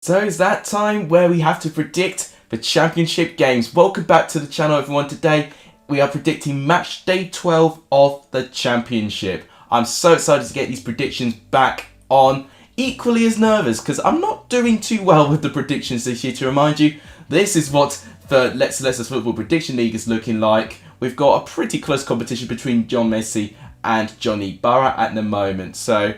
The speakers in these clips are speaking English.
So it's that time where we have to predict the championship games. Welcome back to the channel, everyone. Today we are predicting match day 12 of the championship. I'm so excited to get these predictions back on. Equally as nervous because I'm not doing too well with the predictions this year. To remind you, this is what the Lexalexus Football Prediction League is looking like. We've got a pretty close competition between John Messi and Johnny Burrow at the moment. So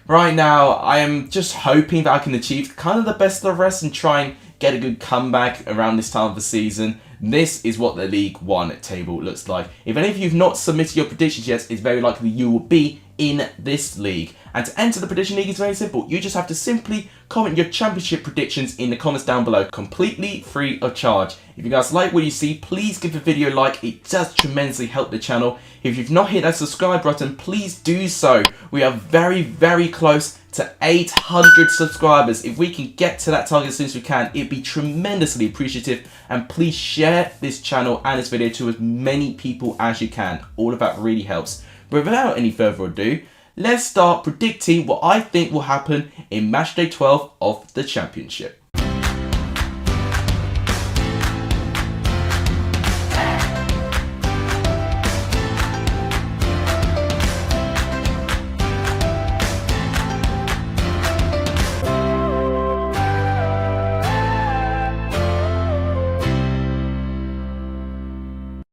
right now, I am just hoping that I can achieve kind of the best of the rest and try and get a good comeback around this time of the season. This is what the League One table looks like. If any of you have not submitted your predictions yet, it's very likely you will be in this league. And to enter the prediction league is very simple. You just have to simply comment your championship predictions in the comments down below, completely free of charge. If you guys like what you see, please give the video a like. It does tremendously help the channel. If you've not hit that subscribe button, please do so. We are very, very close to 800 subscribers. If we can get to that target as soon as we can, it'd be tremendously appreciative. And please share this channel and this video to as many people as you can. All of that really helps. But without any further ado, let's start predicting what I think will happen in match day 12 of the championship.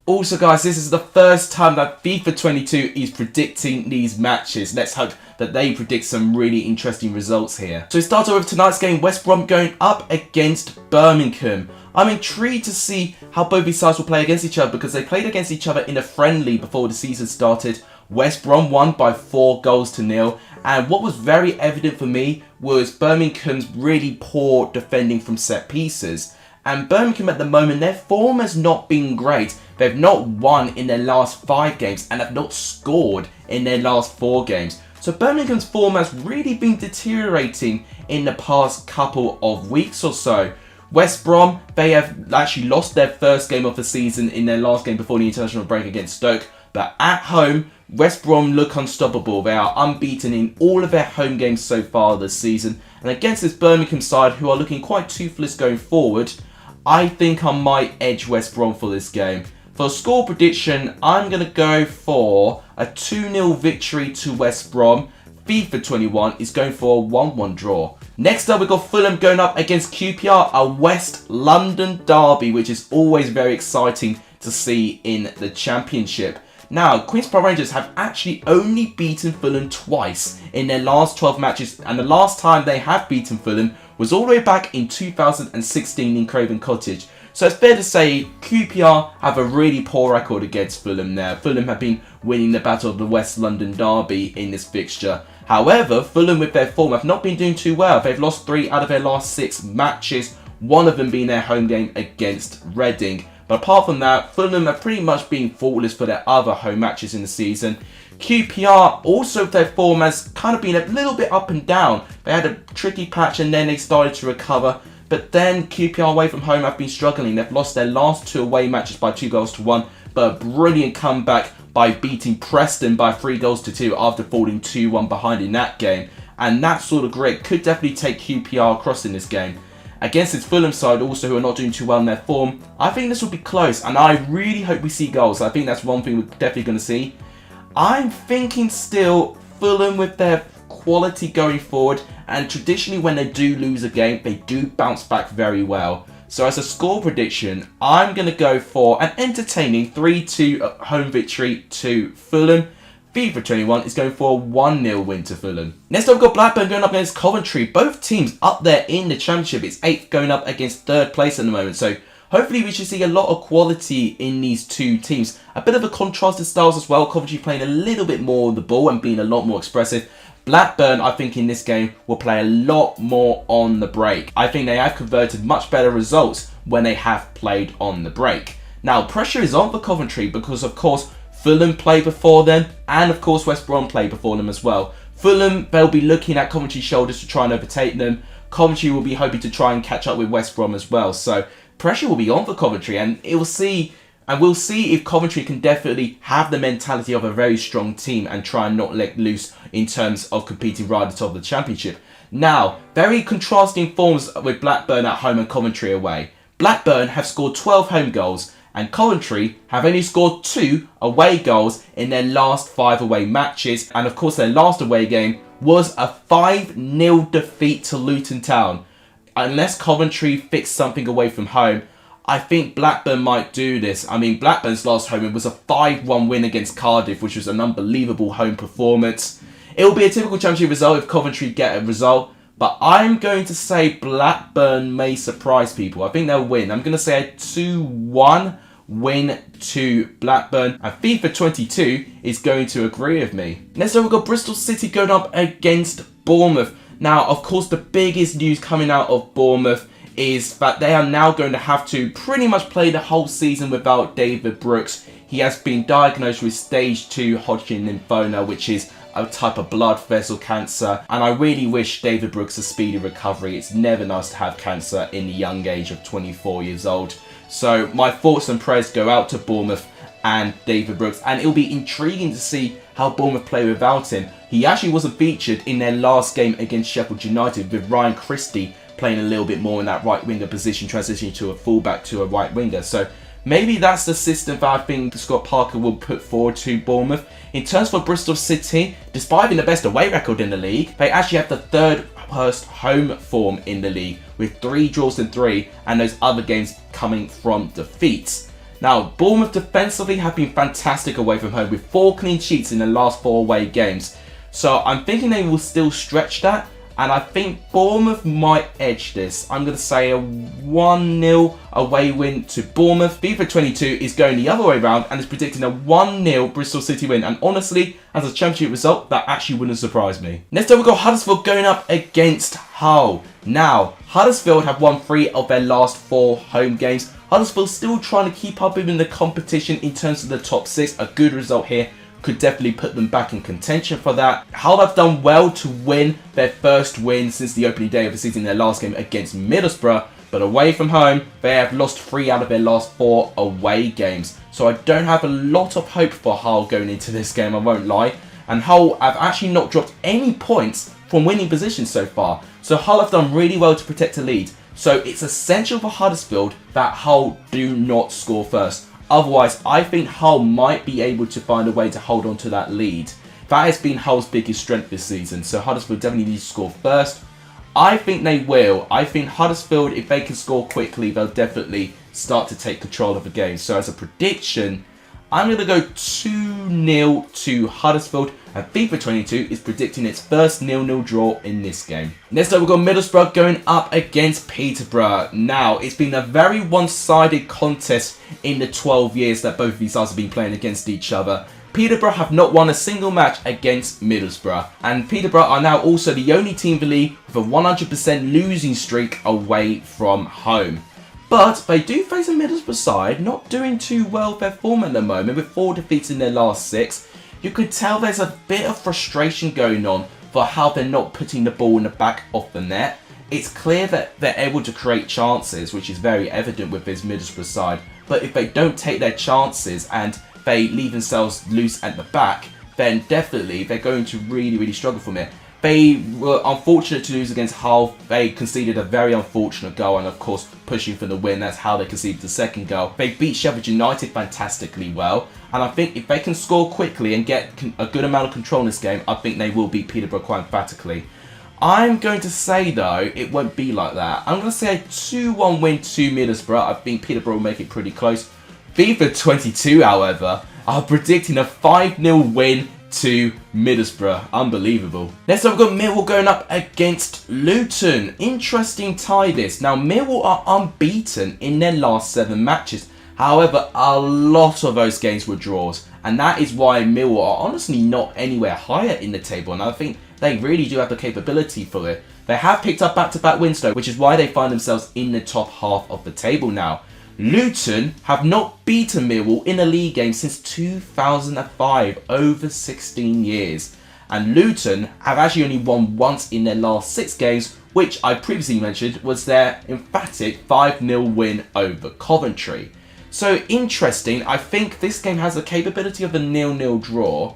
Also guys, this is the first time that FIFA 22 is predicting these matches. Let's hope that they predict some really interesting results here. So we start off with tonight's game, West Brom going up against Birmingham. I'm intrigued to see how both these sides will play against each other because they played against each other in a friendly before the season started. West Brom won by 4-0, and what was very evident for me was Birmingham's really poor defending from set pieces. And Birmingham at the moment, their form has not been great. They've not won in their last 5 games and have not scored in their last 4 games. So Birmingham's form has really been deteriorating in the past couple of weeks or so. West Brom, they have actually lost their first game of the season in their last game before the international break against Stoke. But at home, West Brom look unstoppable. They are unbeaten in all of their home games so far this season. And against this Birmingham side, who are looking quite toothless going forward, I think I might edge West Brom for this game. For a score prediction, I'm going to go for a 2-0 victory to West Brom. FIFA 21 is going for a 1-1 draw. Next up, we've got Fulham going up against QPR, a West London derby, which is always very exciting to see in the Championship. Now, Queen's Park Rangers have actually only beaten Fulham twice in their last 12 matches, and the last time they have beaten Fulham was all the way back in 2016 in Craven Cottage. So it's fair to say QPR have a really poor record against Fulham there. Fulham have been winning the battle of the West London derby in this fixture. However, Fulham with their form have not been doing too well. They've lost 3 out of their last 6 matches, one of them being their home game against Reading. But apart from that, Fulham have pretty much been faultless for their other home matches in the season. QPR also, their form has kind of been a little bit up and down. They had a tricky patch and then they started to recover. But then QPR away from home have been struggling. They've lost their last 2 away matches by 2-1, but a brilliant comeback by beating Preston by 3-2 after falling 2-1 behind in that game. And that sort of grit could definitely take QPR across in this game. Against this Fulham side also, who are not doing too well in their form, I think this will be close, and I really hope we see goals. I think that's one thing we're definitely going to see. I'm thinking still Fulham with their quality going forward, and traditionally when they do lose a game, they do bounce back very well. So as a score prediction, I'm going to go for an entertaining 3-2 home victory to Fulham. FIFA 21 is going for a 1-0 win to Fulham. Next up, we've got Blackburn going up against Coventry. Both teams up there in the Championship. It's 8th going up against 3rd place at the moment. So hopefully we should see a lot of quality in these two teams. A bit of a contrasted styles as well. Coventry playing a little bit more of the ball and being a lot more expressive. Blackburn, I think in this game, will play a lot more on the break. I think they have converted much better results when they have played on the break. Now, pressure is on for Coventry because, of course, Fulham played before them, and of course West Brom played before them as well. Fulham, they'll be looking at Coventry's shoulders to try and overtake them. Coventry will be hoping to try and catch up with West Brom as well. So pressure will be on for Coventry, and we'll see if Coventry can definitely have the mentality of a very strong team and try and not let loose in terms of competing right at the top of the Championship. Now, very contrasting forms with Blackburn at home and Coventry away. Blackburn have scored 12 home goals and Coventry have only scored 2 away goals in their last 5 away matches. And of course their last away game was a 5-0 defeat to Luton Town. Unless Coventry fix something away from home, I think Blackburn might do this. I mean, Blackburn's last home was a 5-1 win against Cardiff, which was an unbelievable home performance. It will be a typical Championship result if Coventry get a result, but I'm going to say Blackburn may surprise people. I think they'll win. I'm going to say a 2-1 win to Blackburn, and FIFA 22 is going to agree with me. Next up, we've got Bristol City going up against Bournemouth. Now, of course, the biggest news coming out of Bournemouth is that they are now going to have to pretty much play the whole season without David Brooks. He has been diagnosed with stage 2 Hodgkin lymphoma, which is a type of blood vessel cancer, and I really wish David Brooks a speedy recovery. It's never nice to have cancer in the young age of 24 years old. So my thoughts and prayers go out to Bournemouth and David Brooks, and it'll be intriguing to see how Bournemouth play without him. He actually wasn't featured in their last game against Sheffield United, with Ryan Christie playing a little bit more in that right winger position, transitioning to a fullback to a right winger. So maybe that's the system that I think Scott Parker will put forward to Bournemouth. In terms for Bristol City, despite having the best away record in the league, they actually have the 3rd worst home form in the league, with 3 draws in 3, and those other games coming from defeats. Now, Bournemouth defensively have been fantastic away from home, with 4 clean sheets in the last 4 away games. So I'm thinking they will still stretch that, and I think Bournemouth might edge this. I'm going to say a 1-0 away win to Bournemouth. FIFA 22 is going the other way around and is predicting a 1-0 Bristol City win. And honestly, as a Championship result, that actually wouldn't surprise me. Next up, we've got Huddersfield going up against Hull. Now, Huddersfield have won 3 of their last 4 home games. Huddersfield still trying to keep up in the competition in terms of the top 6. A good result here could definitely put them back in contention for that. Hull have done well to win their first win since the opening day of the season in their last game against Middlesbrough, but away from home, they have lost 3 out of their last 4 away games. So I don't have a lot of hope for Hull going into this game, I won't lie. And Hull have actually not dropped any points from winning positions so far. So Hull have done really well to protect a lead. So it's essential for Huddersfield that Hull do not score first. Otherwise, I think Hull might be able to find a way to hold on to that lead. That has been Hull's biggest strength this season, so Huddersfield definitely need to score first. I think they will. I think Huddersfield, if they can score quickly, they'll definitely start to take control of the game. So as a prediction, I'm going to go 2-0 to Huddersfield, and FIFA 22 is predicting its first 0-0 draw in this game. Next up, we've got Middlesbrough going up against Peterborough. Now, it's been a very one-sided contest in the 12 years that both of these sides have been playing against each other. Peterborough have not won a single match against Middlesbrough, and Peterborough are now also the only team in the league with a 100% losing streak away from home. But they do face a Middlesbrough side not doing too well with their form at the moment, with 4 defeats in their last 6. You could tell there's a bit of frustration going on for how they're not putting the ball in the back of the net. It's clear that they're able to create chances, which is very evident with this Middlesbrough side. But if they don't take their chances and they leave themselves loose at the back, then definitely they're going to really struggle from it. They were unfortunate to lose against Hull. They conceded a very unfortunate goal, and of course pushing for the win, that's how they conceded the second goal. They beat Sheffield United fantastically well, and I think if they can score quickly and get a good amount of control in this game, I think they will beat Peterborough quite emphatically. I'm going to say though, it won't be like that. I'm going to say a 2-1 win to Middlesbrough. I think Peterborough will make it pretty close. FIFA 22, however, are predicting a 5-0 win to Middlesbrough. Unbelievable. Next up, we've got Millwall going up against Luton. Interesting tie this. Now, Millwall are unbeaten in their last 7 matches. However, a lot of those games were draws, and that is why Millwall are honestly not anywhere higher in the table, and I think they really do have the capability for it. They have picked up back-to-back wins though, which is why they find themselves in the top half of the table now. Luton have not beaten Millwall in a league game since 2005, over 16 years. And Luton have actually only won once in their last 6 games, which I previously mentioned was their emphatic 5-0 win over Coventry. So interesting, I think this game has the capability of a 0-0 draw,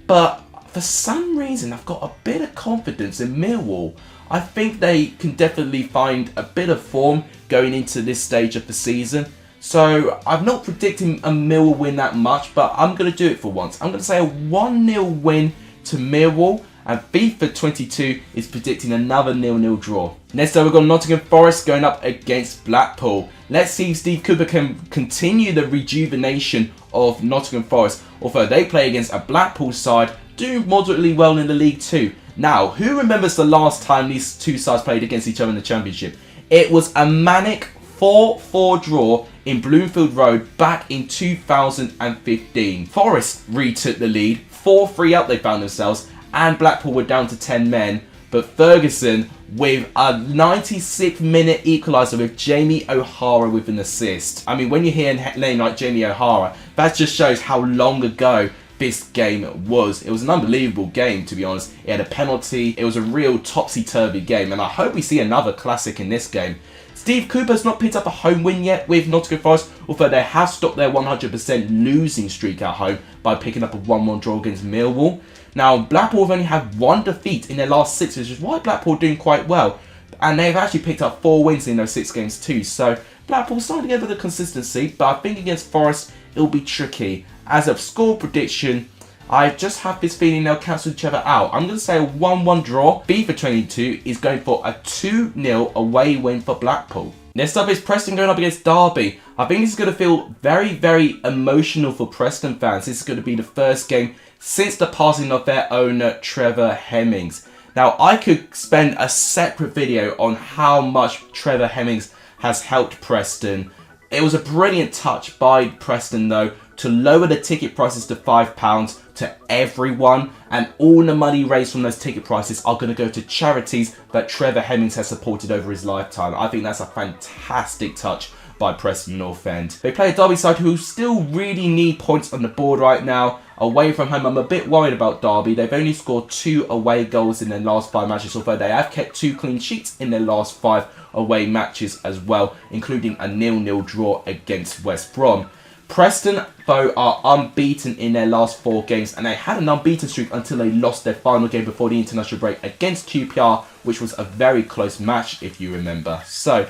but for some reason I've got a bit of confidence in Millwall. I think they can definitely find a bit of form going into this stage of the season. So I'm not predicting a Millwall win that much, but I'm going to do it for once. I'm going to say a 1-0 win to Millwall, and FIFA 22 is predicting another 0-0 draw. Next up, we've got Nottingham Forest going up against Blackpool. Let's see if Steve Cooper can continue the rejuvenation of Nottingham Forest, although they play against a Blackpool side doing moderately well in the League too. Now, who remembers the last time these two sides played against each other in the Championship? It was a manic 4-4 draw in Bloomfield Road back in 2015. Forest retook the lead, 4-3 up they found themselves, and Blackpool were down to 10 men. But Ferguson with a 96th minute equaliser with Jamie O'Hara with an assist. I mean, when you hear a name like Jamie O'Hara, that just shows how long ago this game was. It was an unbelievable game, to be honest. It had a penalty. It was a real topsy-turvy game, and I hope we see another classic in this game. Steve Cooper's not picked up a home win yet with Nottingham Forest, although they have stopped their 100% losing streak at home by picking up a 1-1 draw against Millwall. Now, Blackpool have only had one defeat in their last 6, which is why Blackpool are doing quite well. And they've actually picked up 4 wins in those 6 games too. So Blackpool starting to get a bit of consistency, but I think against Forest, it'll be tricky. As a score prediction, I just have this feeling they'll cancel each other out. I'm going to say a 1-1 draw. FIFA 22 is going for a 2-0 away win for Blackpool. Next up is Preston going up against Derby. I think this is going to feel very, very emotional for Preston fans. This is going to be the first game since the passing of their owner, Trevor Hemmings. Now, I could spend a separate video on how much Trevor Hemmings has helped Preston. It was a brilliant touch by Preston, though, to lower the ticket prices to £5 to everyone, and all the money raised from those ticket prices are going to go to charities that Trevor Hemmings has supported over his lifetime. I think that's a fantastic touch by Preston North End. They play a Derby side who still really need points on the board right now. Away from home, I'm a bit worried about Derby. They've only scored 2 away goals in their last 5 matches, although they have kept 2 clean sheets in their last 5 away matches as well, including a 0-0 draw against West Brom. Preston, though, are unbeaten in their last 4 games, and they had an unbeaten streak until they lost their final game before the international break against QPR, which was a very close match, if you remember. So,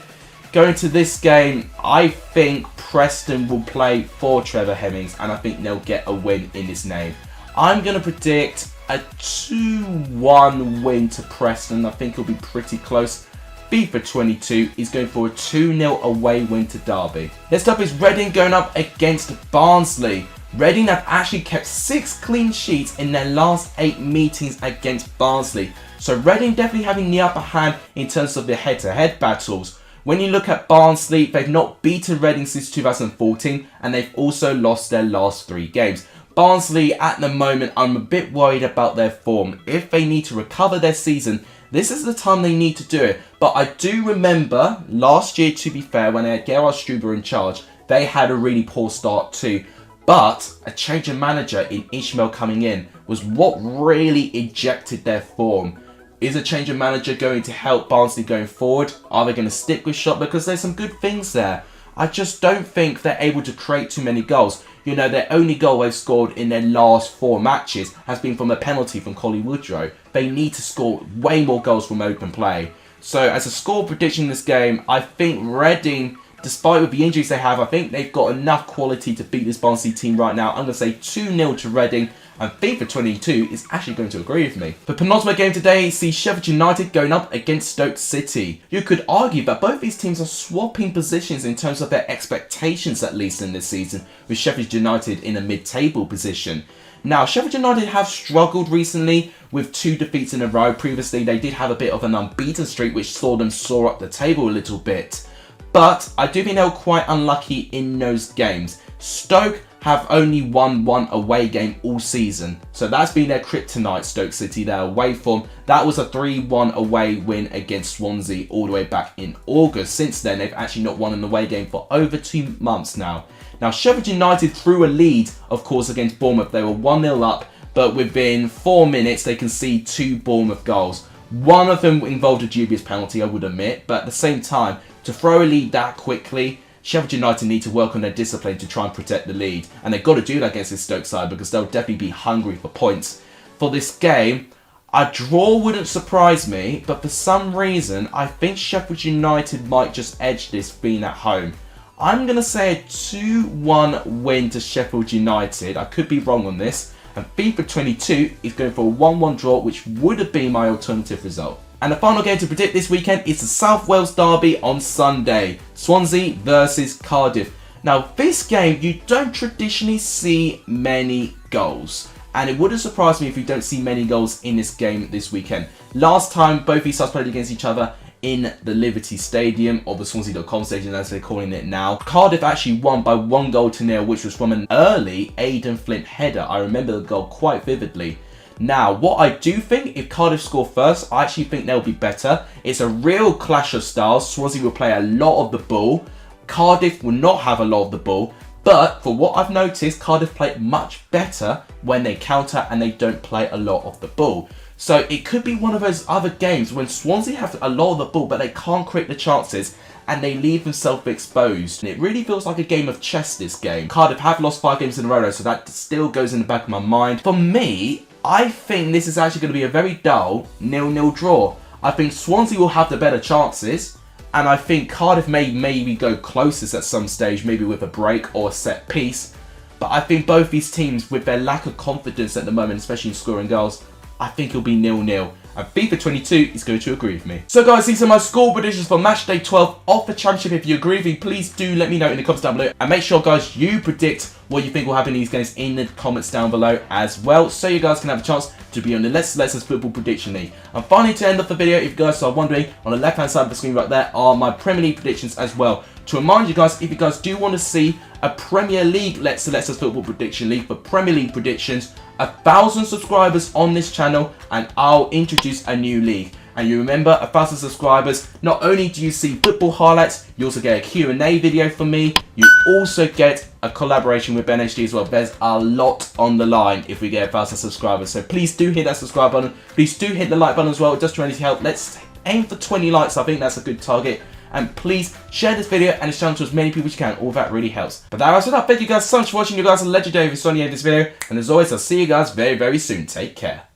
going to this game, I think Preston will play for Trevor Hemmings, and I think they'll get a win in his name. I'm going to predict a 2-1 win to Preston. I think it'll be pretty close. FIFA 22 is going for a 2-0 away win to Derby. Next up is Reading going up against Barnsley. Reading have actually kept 6 clean sheets in their last 8 meetings against Barnsley. So Reading definitely having the upper hand in terms of their head-to-head battles. When you look at Barnsley, they've not beaten Reading since 2014, and they've also lost their last 3 games. Barnsley, at the moment, I'm a bit worried about their form. If they need to recover their season, this is the time they need to do it. But I do remember last year, to be fair, when they had Gerard Struber in charge, they had a really poor start too. But a change of manager in Ishmael coming in was what really injected their form. Is a change of manager going to help Barnsley going forward? Are they going to stick with Shot? Because there's some good things there. I just don't think they're able to create too many goals. You know, their only goal they've scored in their last 4 matches has been from a penalty from Collie Woodrow. They need to score way more goals from open play. So as a score prediction in this game, I think Reading, despite with the injuries they have, I think they've got enough quality to beat this Barnsley team right now. I'm going to say 2-0 to Reading, and FIFA 22 is actually going to agree with me. The penultimate game today sees Sheffield United going up against Stoke City. You could argue that both these teams are swapping positions in terms of their expectations, at least in this season, with Sheffield United in a mid-table position. Now, Sheffield United have struggled recently with 2 defeats in a row. Previously, they did have a bit of an unbeaten streak, which saw them soar up the table a little bit. But I do think they were quite unlucky in those games. Stoke have only won 1 away game all season. So that's been their kryptonite, Stoke City, their away form. That was a 3-1 away win against Swansea all the way back in August. Since then, they've actually not won an away game for over 2 months now. Now, Sheffield United threw a lead, of course, against Bournemouth. They were 1-0 up, but within 4 minutes, they conceded 2 Bournemouth goals. One of them involved a dubious penalty, I would admit, but at the same time, to throw a lead that quickly, Sheffield United need to work on their discipline to try and protect the lead. And they've got to do that against this Stoke side because they'll definitely be hungry for points. For this game, A draw wouldn't surprise me, but for some reason, I think Sheffield United might just edge this being at home. I'm going to say a 2-1 win to Sheffield United. I could be wrong on this. And FIFA 22 is going for a 1-1 draw, which would have been my alternative result. And the final game to predict this weekend is the South Wales Derby on Sunday. Swansea versus Cardiff. Now, this game, you don't traditionally see many goals. And it wouldn't surprise me if you don't see many goals in this game this weekend. Last time, both these sides played against each other in the Liberty Stadium, or the Swansea.com Stadium as they're calling it now. Cardiff actually won by 1-0, which was from an early Aidan Flint header. I remember the goal quite vividly. Now, what I do think, if Cardiff score first, I actually think they'll be better. It's a real clash of styles. Swansea will play a lot of the ball. Cardiff will not have a lot of the ball. But for what I've noticed, Cardiff play much better when they counter and they don't play a lot of the ball. So it could be one of those other games when Swansea have a lot of the ball, but they can't create the chances and they leave themselves exposed. And it really feels like a game of chess, this game. Cardiff have lost 5 games in a row, so that still goes in the back of my mind. For me, I think this is actually going to be a very dull 0-0 draw. I think Swansea will have the better chances. And I think Cardiff may maybe go closest at some stage, maybe with a break or a set piece. But I think both these teams, with their lack of confidence at the moment, especially in scoring goals, I think it'll be 0-0. And FIFA 22 is going to agree with me. So guys, these are my score predictions for match day 12 of the Championship. If you agree with me, please do let me know in the comments down below. And make sure, guys, you predict what you think will happen in these games in the comments down below as well, so you guys can have a chance to be on the Lexalexus Football Prediction League. And finally, to end off the video, if you guys are wondering, on the left hand side of the screen right there are my Premier League predictions as well. To remind you guys, if you guys do want to see a Premier League Lexalexus Football Prediction League for Premier League predictions, 1,000 subscribers on this channel and I'll introduce a new league. And you remember, 1,000 subscribers, not only do you see football highlights, you also get a Q&A video from me. You also get a collaboration with NHD as well. There's a lot on the line if we get 1,000 subscribers. So please do hit that subscribe button. Please do hit the like button as well. It does really help. Let's aim for 20 likes. I think that's a good target. And please share this video and this channel to as many people as you can. All that really helps. But that wraps it up. Thank you guys so much for watching. You guys are legendary if you saw any of this video. And as always, I'll see you guys very, very soon. Take care.